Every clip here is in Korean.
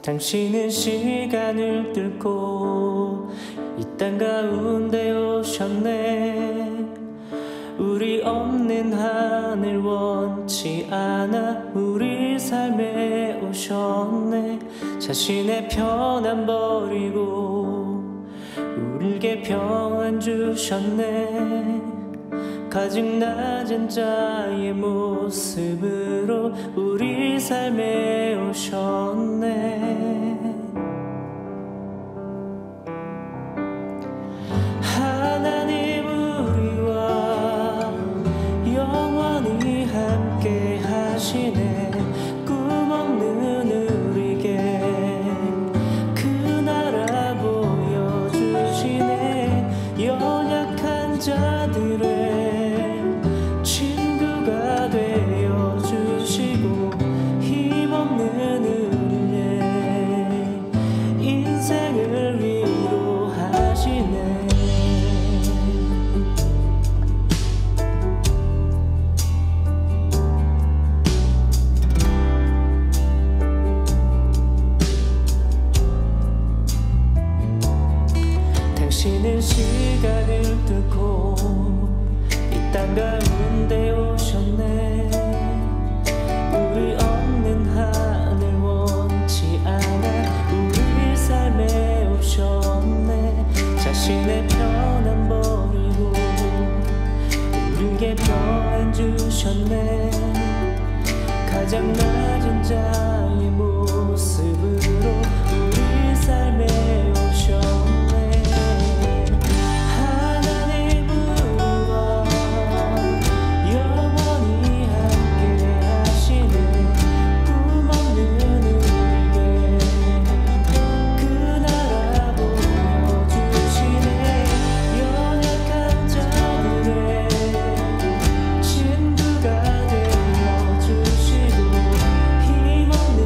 당신은 시간을 뚫고 이 땅 가운데 오셨네. 우리 없는 하늘 원치 않아 우리 삶에 오셨네. 자신의 편안 버리고 우리에게 평안 주셨네. 가장 낮은 자의 모습으로 우리 삶에 오셨네. 하나님 우리와 영원히 함께 하시네. 꿈 없는 우리에게 그 나라 보여주시네. 연약한 자들의 친구가 되어주시고 힘없는 우리의 인생을 위로하시네. 당신은 시간을 뚫고 이 땅 가운데 오셨네. 우리 없는 하늘 원치 않아 우리 삶에 오셨네. 자신의 편안 버리고 우리에게 평안 주셨네. 가장 낮은 자의 모습으로 우리 삶에 오셨네. 힘없는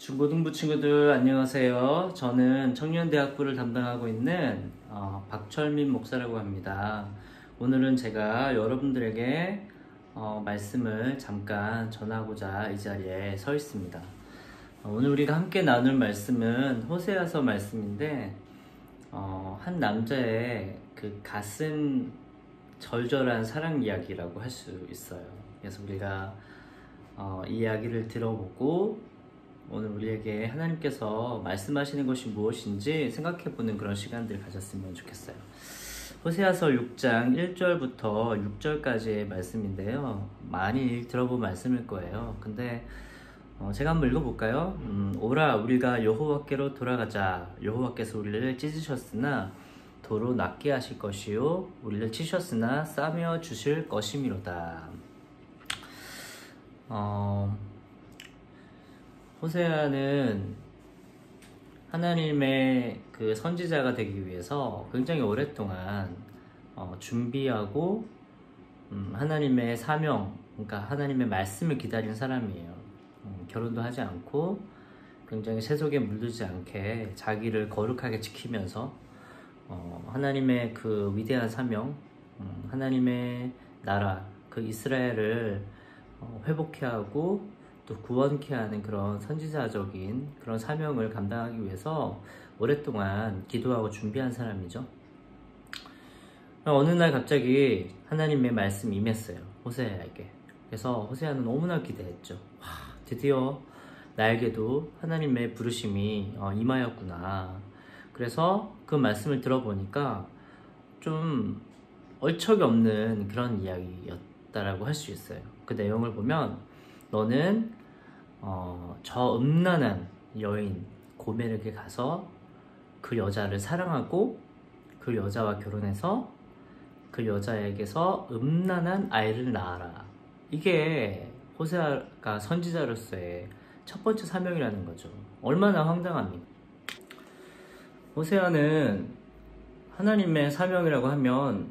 중고등부 친구들 안녕하세요. 저는 청년대학부를 담당하고 있는 박철민 목사라고 합니다. 오늘은 제가 여러분들에게 말씀을 잠깐 전하고자 이 자리에 서 있습니다. 오늘 우리가 함께 나눌 말씀은 호세아서 말씀인데 한 남자의 그 가슴 절절한 사랑 이야기라고 할 수 있어요. 그래서 우리가 이 이야기를 들어보고 오늘 우리에게 하나님께서 말씀하시는 것이 무엇인지 생각해보는 그런 시간들을 가졌으면 좋겠어요. 호세아서 6장 1절부터 6절까지의 말씀인데요. 많이 들어본 말씀일 거예요. 근데 제가 한번 읽어볼까요? 오라 우리가 여호와께로 돌아가자. 여호와께서 우리를 찢으셨으나 도로 낫게 하실 것이요 우리를 치셨으나 싸며 주실 것이미로다. 호세아는 하나님의 그 선지자가 되기 위해서 굉장히 오랫동안 준비하고 하나님의 사명, 그러니까 하나님의 말씀을 기다린 사람이에요. 결혼도 하지 않고 굉장히 세속에 물들지 않게 자기를 거룩하게 지키면서 하나님의 그 위대한 사명, 하나님의 나라, 그 이스라엘을 회복케 하고 또 구원케 하는 그런 선지자적인 그런 사명을 감당하기 위해서 오랫동안 기도하고 준비한 사람이죠. 어느 날 갑자기 하나님의 말씀이 임했어요. 호세아에게. 그래서 호세아는 너무나 기대했죠. 와, 드디어 나에게도 하나님의 부르심이 임하였구나. 그래서 그 말씀을 들어보니까 좀 얼척이 없는 그런 이야기였다라고 할 수 있어요. 그 내용을 보면 너는 저 음란한 여인 고멜에게 가서 그 여자를 사랑하고 그 여자와 결혼해서 그 여자에게서 음란한 아이를 낳아라. 이게 호세아가 선지자로서의 첫 번째 사명이라는 거죠. 얼마나 황당합니까? 호세아는 하나님의 사명이라고 하면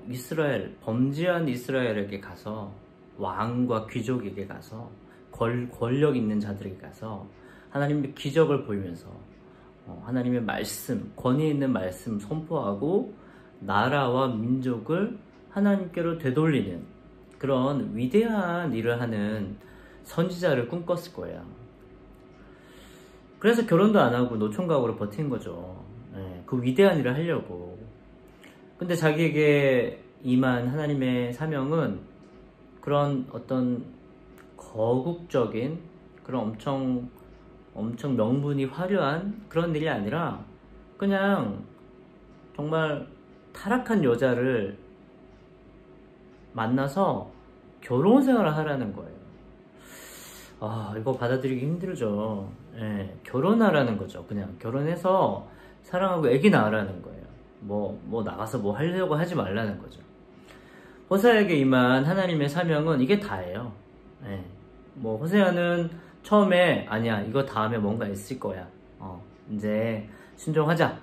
이스라엘, 범죄한 이스라엘에게 가서 왕과 귀족에게 가서 권력 있는 자들에게 가서 하나님의 기적을 보이면서 하나님의 말씀, 권위 있는 말씀 선포하고 나라와 민족을 하나님께로 되돌리는 그런 위대한 일을 하는 선지자를 꿈꿨을 거예요. 그래서 결혼도 안 하고 노총각으로 버틴 거죠. 그 위대한 일을 하려고. 근데 자기에게 임한 하나님의 사명은 그런 어떤 거국적인 그런 엄청 명분이 화려한 그런 일이 아니라 그냥 정말 타락한 여자를 만나서 결혼 생활을 하라는 거예요. 이거 받아들이기 힘들죠. 결혼하라는 거죠. 그냥 결혼해서 사랑하고 애기 낳으라는 거예요. 뭐 나가서 뭐 하려고 하지 말라는 거죠. 호세아에게 임한 하나님의 사명은 이게 다예요. 뭐 호세아는 처음에 아니야 이거 다음에 뭔가 있을 거야. 이제 순종하자.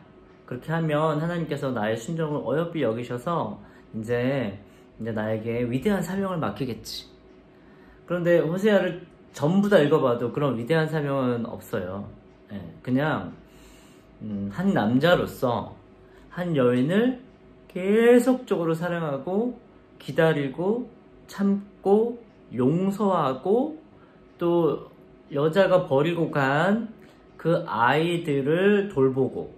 그렇게 하면 하나님께서 나의 순종을 어여삐 여기셔서 이제 나에게 위대한 사명을 맡기겠지. 그런데 호세아를 전부 다 읽어봐도 그런 위대한 사명은 없어요. 그냥 한 남자로서 한 여인을 계속적으로 사랑하고 기다리고 참고 용서하고 또 여자가 버리고 간 그 아이들을 돌보고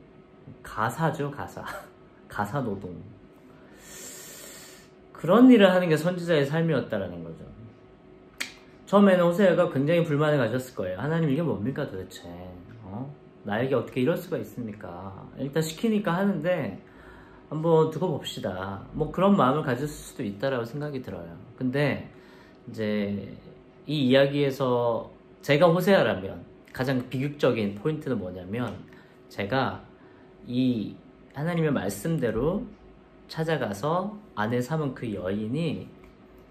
가사죠. 가사 노동. 그런 일을 하는 게 선지자의 삶이었다라는 거죠. 처음에는 호세아가 굉장히 불만을 가졌을 거예요. 하나님 이게 뭡니까 도대체. 나에게 어떻게 이럴 수가 있습니까? 일단 시키니까 하는데 한번 두고 봅시다. 뭐 그런 마음을 가졌을 수도 있다라고 생각이 들어요. 근데 이제 이 이야기에서 제가 호세아라면 가장 비극적인 포인트는 뭐냐면 제가 이 하나님의 말씀대로 찾아가서 아내 삼은 그 여인이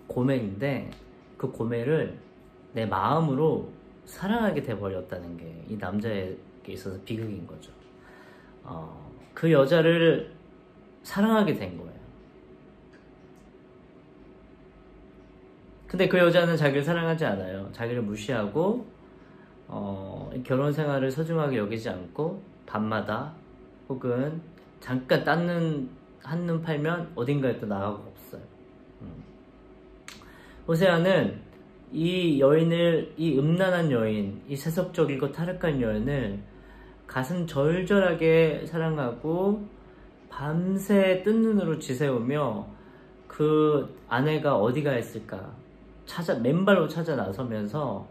고멜인데 그 고멜을 내 마음으로 사랑하게 돼버렸다는 게 이 남자에게 있어서 비극인 거죠. 그 여자를 사랑하게 된 거예요. 근데 그 여자는 자기를 사랑하지 않아요. 자기를 무시하고 결혼 생활을 소중하게 여기지 않고 밤마다 혹은 잠깐 한눈 팔면 어딘가에 또 나가고 없어요. 호세아는 이 여인을, 이 음란한 여인, 이 세속적이고 타락한 여인을 가슴 절절하게 사랑하고 밤새 뜬 눈으로 지새우며 그 아내가 어디가 있을까 맨발로 찾아 나서면서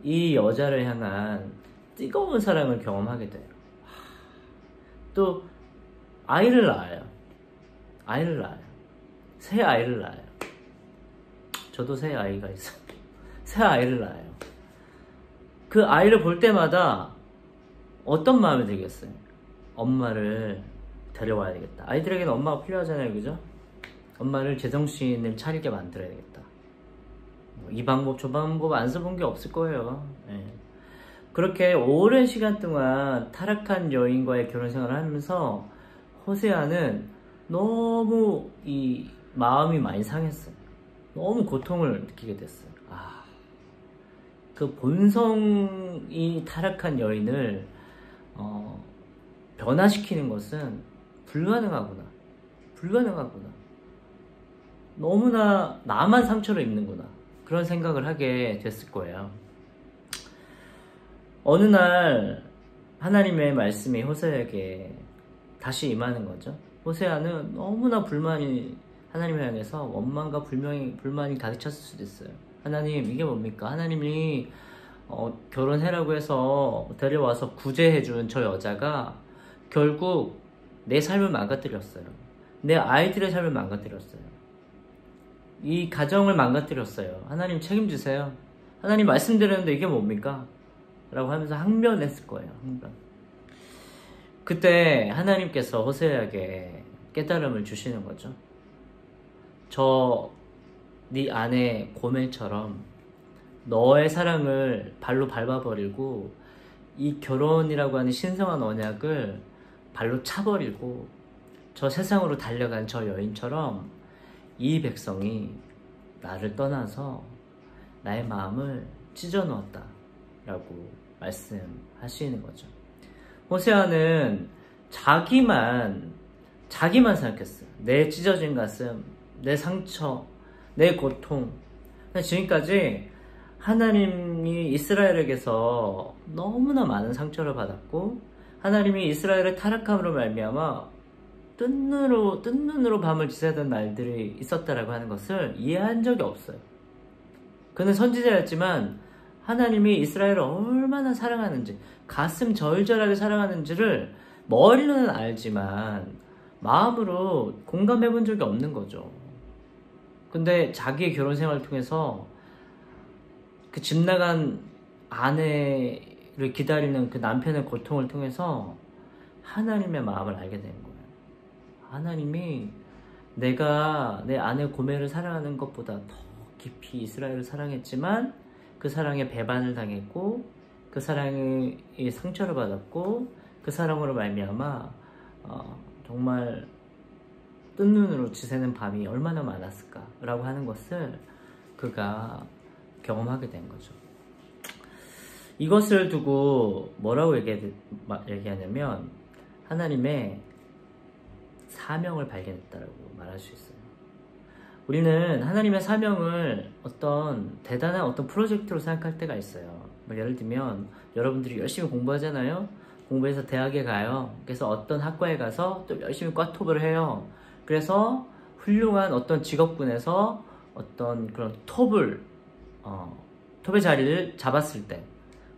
이 여자를 향한 뜨거운 사랑을 경험하게 돼요. 또 아이를 낳아요. 새 아이를 낳아요. 저도 새 아이가 있어요. 새 아이를 낳아요. 그 아이를 볼 때마다 어떤 마음이 들겠어요? 엄마를 데려와야 되겠다. 아이들에게는 엄마가 필요하잖아요, 그죠? 엄마를 제정신을 차리게 만들어야 되겠다. 이 방법 저 방법 안 써본 게 없을 거예요. 네. 그렇게 오랜 시간 동안 타락한 여인과의 결혼 생활을 하면서 호세아는 너무 이 마음이 많이 상했어요. 너무 고통을 느끼게 됐어요. 그 본성이 타락한 여인을 변화시키는 것은 불가능하구나. 너무나 나만 상처를 입는구나. 그런 생각을 하게 됐을 거예요. 어느 날 하나님의 말씀이 호세아에게 다시 임하는 거죠. 호세아는 너무나 하나님을 향해서 원망과 불만이 가득 찼을 수도 있어요. 하나님, 이게 뭡니까? 하나님이 결혼해라고 해서 데려와서 구제해준 저 여자가 결국 내 삶을 망가뜨렸어요. 내 아이들의 삶을 망가뜨렸어요. 이 가정을 망가뜨렸어요. 하나님 책임지세요. 하나님 말씀드렸는데 이게 뭡니까? 라고 하면서 항변했을 거예요. 그때 하나님께서 호세아에게 깨달음을 주시는 거죠. 네 아내 고멜처럼 너의 사랑을 발로 밟아버리고 이 결혼이라고 하는 신성한 언약을 발로 차버리고 저 세상으로 달려간 저 여인처럼 이 백성이 나를 떠나서 나의 마음을 찢어놓았다 라고 말씀하시는 거죠. 호세아는 자기만 생각했어요. 내 찢어진 가슴, 내 상처, 내 고통. 지금까지 하나님이 이스라엘에게서 너무나 많은 상처를 받았고 하나님이 이스라엘의 타락함으로 말미암아 뜬 눈으로 밤을 지새던 날들이 있었다라고 하는 것을 이해한 적이 없어요. 그는 선지자였지만 하나님이 이스라엘을 얼마나 사랑하는지, 가슴 절절하게 사랑하는지를 머리로는 알지만 마음으로 공감해 본 적이 없는 거죠. 근데 자기의 결혼 생활을 통해서 그 집 나간 아내를 기다리는 그 남편의 고통을 통해서 하나님의 마음을 알게 된 거예요. 하나님이 내가 내 아내 고멜을 사랑하는 것보다 더 깊이 이스라엘을 사랑했지만 그 사랑에 배반을 당했고 그 사랑에 상처를 받았고 그 사랑으로 말미암아 정말 뜬 눈으로 지새는 밤이 얼마나 많았을까 라고 하는 것을 그가 경험하게 된 거죠. 이것을 두고 뭐라고 얘기하냐면 하나님의 사명을 발견했다라고 말할 수 있어요. 우리는 하나님의 사명을 어떤 대단한 어떤 프로젝트로 생각할 때가 있어요. 예를 들면 여러분들이 열심히 공부하잖아요. 공부해서 대학에 가요. 그래서 어떤 학과에 가서 또 열심히 과톱을 해요. 그래서 훌륭한 어떤 직업군에서 어떤 그런 톱의 자리를 잡았을 때,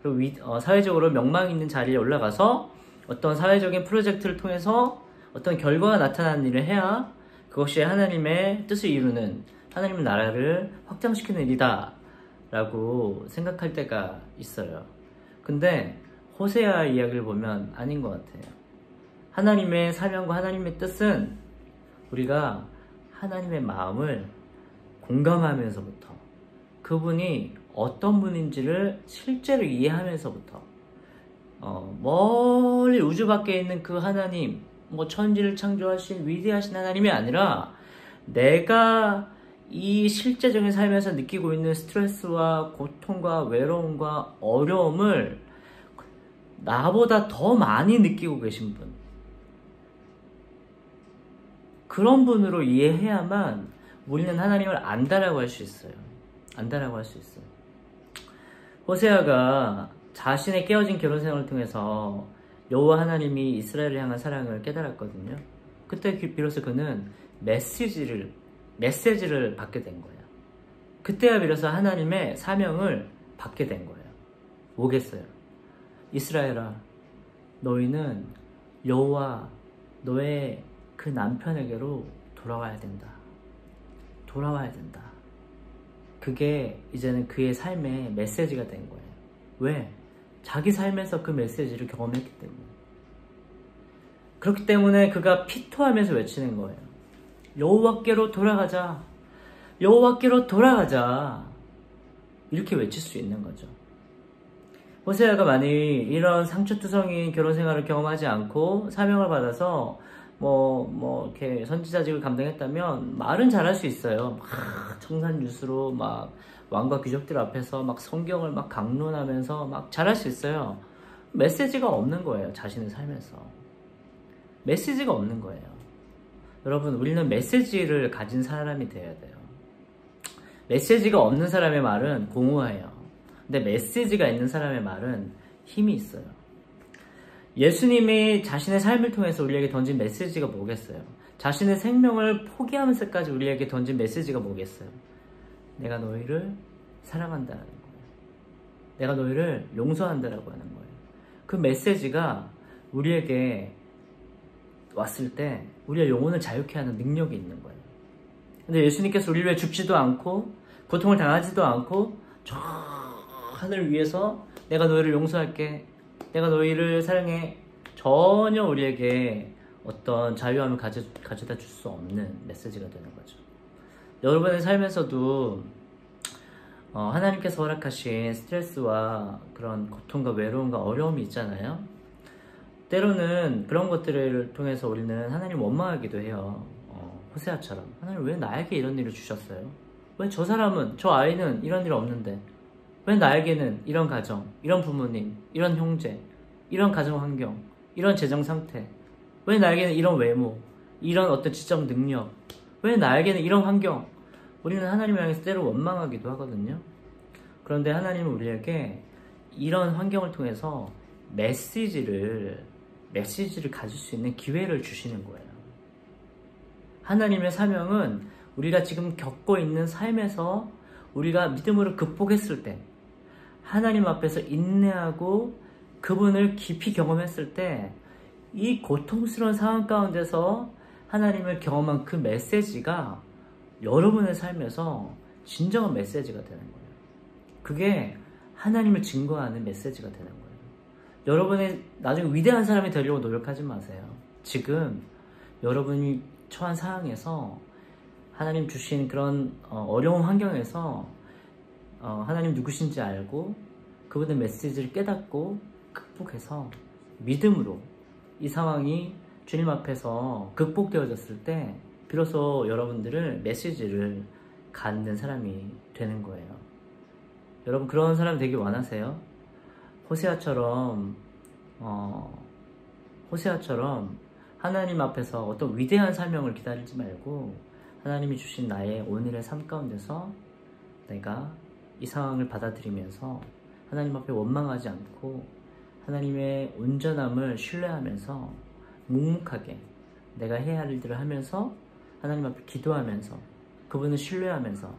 그리고 사회적으로 명망 있는 자리에 올라가서 어떤 사회적인 프로젝트를 통해서 어떤 결과가 나타나는 일을 해야 그것이 하나님의 뜻을 이루는, 하나님의 나라를 확장시키는 일이다 라고 생각할 때가 있어요. 근데 호세아 이야기를 보면 아닌 것 같아요. 하나님의 사명과 하나님의 뜻은 우리가 하나님의 마음을 공감하면서부터, 그분이 어떤 분인지를 실제로 이해하면서부터, 멀리 우주 밖에 있는 그 하나님, 천지를 창조하신 위대하신 하나님이 아니라 내가 이 실제적인 삶에서 느끼고 있는 스트레스와 고통과 외로움과 어려움을 나보다 더 많이 느끼고 계신 분, 그런 분으로 이해해야만 우리는 하나님을 안다라고 할 수 있어요. 안다라고 할 수 있어요. 호세아가 자신의 깨어진 결혼 생활을 통해서 여호와 하나님이 이스라엘을 향한 사랑을 깨달았거든요. 그때 비로소 그는 메시지를 받게 된 거예요. 그때야 비로소 하나님의 사명을 받게 된 거예요. 뭐겠어요? 이스라엘아, 너희는 여호와 너의 그 남편에게로 돌아와야 된다. 돌아와야 된다. 그게 이제는 그의 삶의 메시지가 된 거예요. 왜? 자기 삶에서 그 메시지를 경험했기 때문에. 그렇기 때문에 그가 피토하면서 외치는 거예요. 여호와께로 돌아가자. 여호와께로 돌아가자. 이렇게 외칠 수 있는 거죠. 호세아가 만약 이런 상처투성인 결혼 생활을 경험하지 않고 사명을 받아서 이렇게 선지자직을 감당했다면 말은 잘할 수 있어요. 막 청산유수로 막 왕과 귀족들 앞에서 막 성경을 막 강론하면서 막 잘할 수 있어요. 메시지가 없는 거예요. 자신의 삶에서. 메시지가 없는 거예요. 여러분, 우리는 메시지를 가진 사람이 되어야 돼요. 메시지가 없는 사람의 말은 공허해요. 근데 메시지가 있는 사람의 말은 힘이 있어요. 예수님이 자신의 삶을 통해서 우리에게 던진 메시지가 뭐겠어요? 자신의 생명을 포기하면서까지 우리에게 던진 메시지가 뭐겠어요? 내가 너희를 사랑한다는 거예요. 내가 너희를 용서한다라고 하는 거예요. 그 메시지가 우리에게 왔을 때 우리의 영혼을 자유케 하는 능력이 있는 거예요. 근데 예수님께서 우리를 위해 죽지도 않고 고통을 당하지도 않고 저 하늘 위에서 내가 너희를 용서할게, 내가 너희를 사랑해, 전혀 우리에게 어떤 자유함을 가져다 줄 수 없는 메시지가 되는 거죠. 여러분의 삶에서도 하나님께서 허락하신 스트레스와 그런 고통과 외로움과 어려움이 있잖아요. 때로는 그런 것들을 통해서 우리는 하나님 원망하기도 해요. 호세아처럼 하나님 왜 나에게 이런 일을 주셨어요? 왜 저 사람은, 저 아이는 이런 일 없는데 왜 나에게는 이런 가정, 이런 부모님, 이런 형제, 이런 가정 환경, 이런 재정 상태, 왜 나에게는 이런 외모, 이런 어떤 지적 능력, 왜 나에게는 이런 환경? 우리는 하나님을 향해서 때로 원망하기도 하거든요. 그런데 하나님은 우리에게 이런 환경을 통해서 메시지를 가질 수 있는 기회를 주시는 거예요. 하나님의 사명은 우리가 지금 겪고 있는 삶에서 우리가 믿음으로 극복했을 때, 하나님 앞에서 인내하고 그분을 깊이 경험했을 때, 이 고통스러운 상황 가운데서 하나님을 경험한 그 메시지가 여러분의 삶에서 진정한 메시지가 되는 거예요. 그게 하나님을 증거하는 메시지가 되는 거예요. 여러분이 나중에 위대한 사람이 되려고 노력하지 마세요. 지금 여러분이 처한 상황에서 하나님 주신 그런 어려운 환경에서 하나님 누구신지 알고 그분의 메시지를 깨닫고 극복해서 믿음으로 이 상황이 주님 앞에서 극복되어졌을 때 비로소 여러분들을 메시지를 갖는 사람이 되는 거예요. 여러분 그런 사람 되길 원하세요? 호세아처럼 하나님 앞에서 어떤 위대한 사명을 기다리지 말고 하나님이 주신 나의 오늘의 삶 가운데서 내가 이 상황을 받아들이면서 하나님 앞에 원망하지 않고 하나님의 온전함을 신뢰하면서 묵묵하게 내가 해야 할 일들을 하면서 하나님 앞에 기도하면서 그분을 신뢰하면서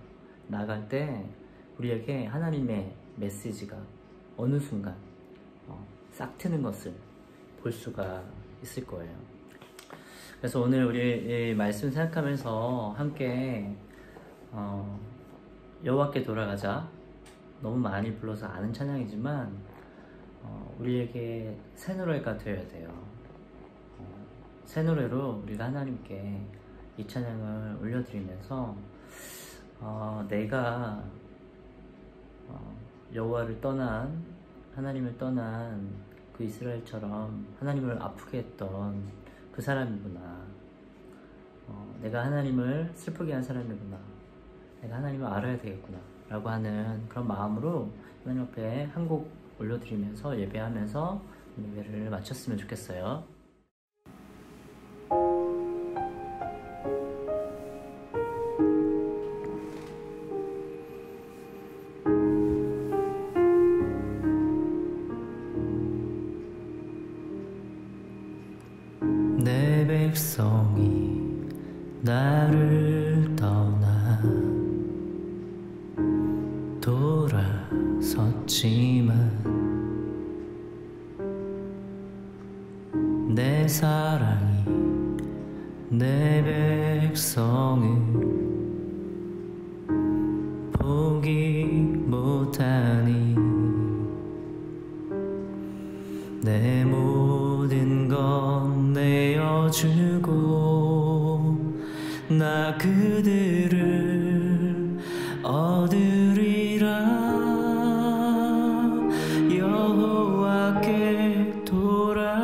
나아갈 때 우리에게 하나님의 메시지가 어느 순간 싹 트는 것을 볼 수가 있을 거예요. 그래서 오늘 우리 이 말씀 생각하면서 함께 여호와께 돌아가자, 너무 많이 불러서 아는 찬양이지만 우리에게 새 노래가 되어야 돼요. 새 노래로 우리가 하나님께 이 찬양을 올려드리면서 내가 여호와를 떠난, 하나님을 떠난 그 이스라엘처럼 하나님을 아프게 했던 그 사람이구나. 내가 하나님을 슬프게 한 사람이구나. 내가 하나님을 알아야 되겠구나 라고 하는 그런 마음으로 하나님 앞에 한 곡 올려드리면서 예배하면서 예배를 마쳤으면 좋겠어요. 내 백성이 나를 떠나 돌아섰지만 내 사랑이 내 백성을 포기 못하니 내 모든 건 내어주고 나 그들을 얻으리라. 여호와께 돌아가자.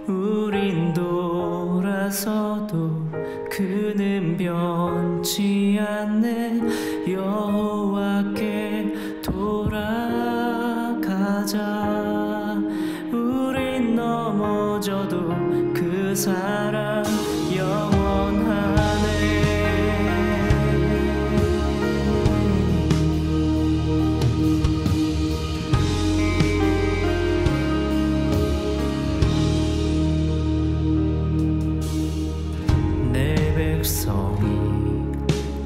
우린 돌아서도 그는 변치 않네. 여호와께 돌아가자. 우린 넘어져도 그 사랑 영원하네. 내 백성이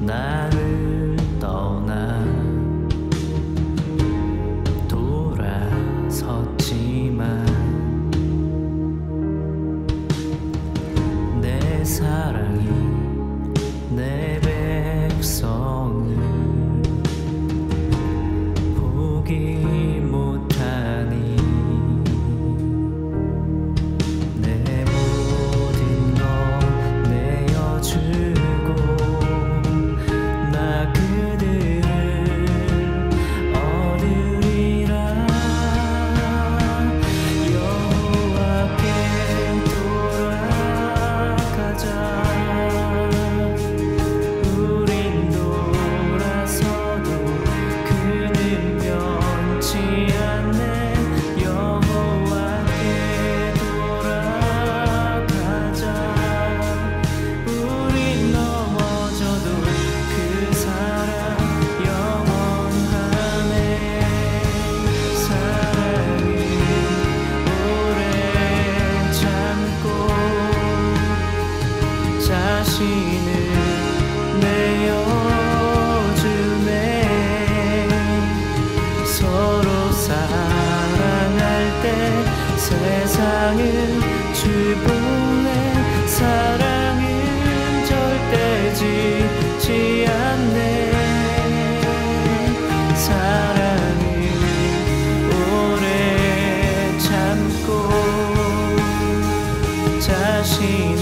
나를 떠나 돌아섰지만 내 사랑이 내 백성을 포기 못하니 내 모든 것 내어주고 나 그들을 얻으리라. 여호와께 돌아가자. 우린 돌아서도 그는 변치 않네. 여호와께 돌아가자. 우린 넘어져도 그 사랑 영원하네. 사랑은 오래 참고 자신을 내어주네. 서로 사랑할 때 세상은 주보네. 사랑은 절대 지지 않네. 사랑은 오래 참고 자신을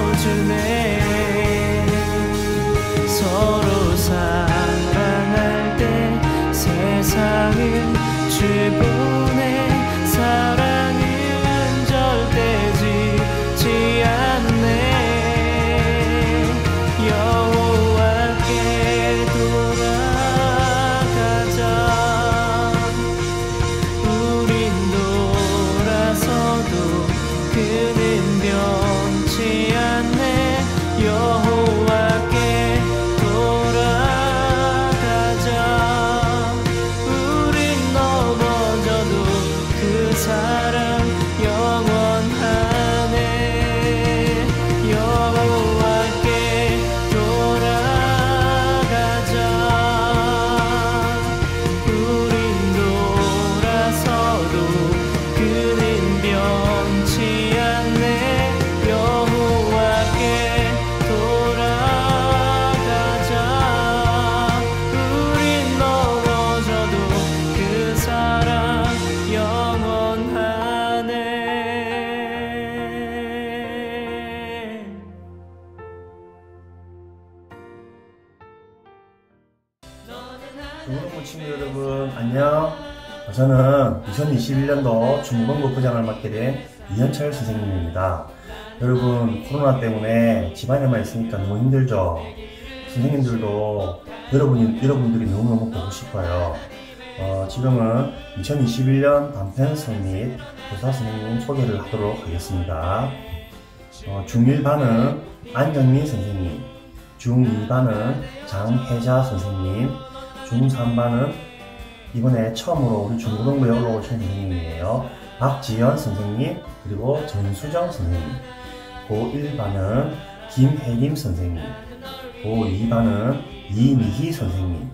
내어주네. 서로 사랑할 때 세상은 주보네. 사랑은 절대 지지 않네. 여호와께 돌아가자. 우린 돌아서도 그는 변치 않네. 여호와께 돌아가자. 우린 넘어져도 그 사랑 영원하네. 여호와께 돌아가자. 우린 돌아서도 그는 변치 않네. 여호와께 돌아가자. 우린 넘어져도 그 사랑 영원하네. 중국어 친구 여러분 안녕. 저는 2021년도 중국어 부장을 맡게 된 이현철 선생님입니다. 여러분 코로나 때문에 집안에만 있으니까 너무 힘들죠. 선생님들도 여러분들이 너무너무 보고 싶어요. 지금은 2021년 단편성 및 교사 선생님 소개를 하도록 하겠습니다. 중1반은 안영민 선생님, 중2반은 장혜자 선생님, 중3반은 이번에 처음으로 우리 중고등부에 올라오신 선생님이에요. 박지연 선생님, 그리고 전수정 선생님. 고1반은 김혜림 선생님, 고2반은 이미희 선생님,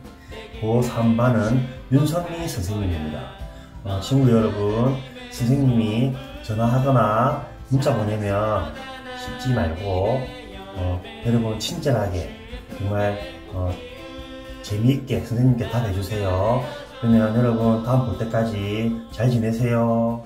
고3반은 윤선미 선생님입니다. 친구 여러분, 선생님이 전화하거나 문자 보내면 씹지 말고 여러분 친절하게 정말 재미있게 선생님께 답해주세요. 그러면 여러분 다음 볼 때까지 잘 지내세요.